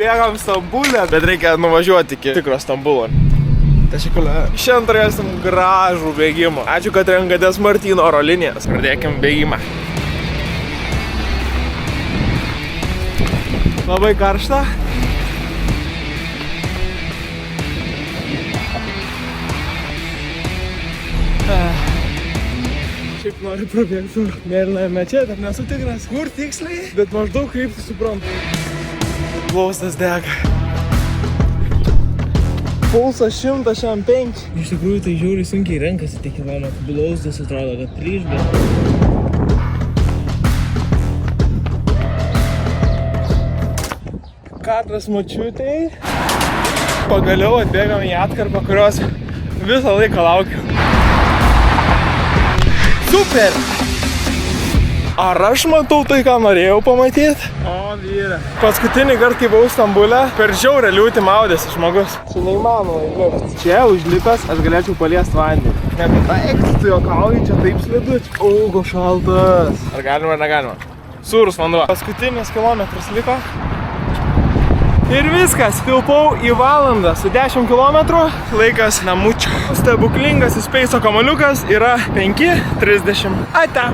Bėgam Stambulę, bet reikia nuvažiuoti iki tikro Stambulo. Šiandien turėsim gražų bėgimą. Ačiū, kad renkatės Martyno oro linijas. Pradėkim bėgimą. Labai karšta. Šiaip noriu prabėgti mėlynąją mečetę, nesu tikras, kur tiksliai, bet maždaug kryptį suprantu. Plaustas dega. Pulsas 105. Iš tikrųjų tai žiauriai sunkiai renkasi tie kilometrų. Blaustas atrodo, kad plyš, bet... Katras močiutei. Pagaliau atbėgam į atkarpą, kurios visą laiką laukiu. Super! Ar aš matau tai, ką norėjau pamatyti? O, vyre. Paskutinį kartą, kai buvau Stambule, per žiaurę liūtį maudėsi žmogus. Čia neįmanoma įlipti. Čia užlipęs aš galėčiau paliesti vandenį. Nebetaikti, tu juokauji, čia taip slidu. Augo šaltas. Ar galima, ar negalima? Sūrus vanduo. Paskutinis kilometras liko. Ir viskas, tilpau į valandą su 10 km, laikas namučio. Stebuklingas įspeiso kamaliukas yra 5:30. Ate.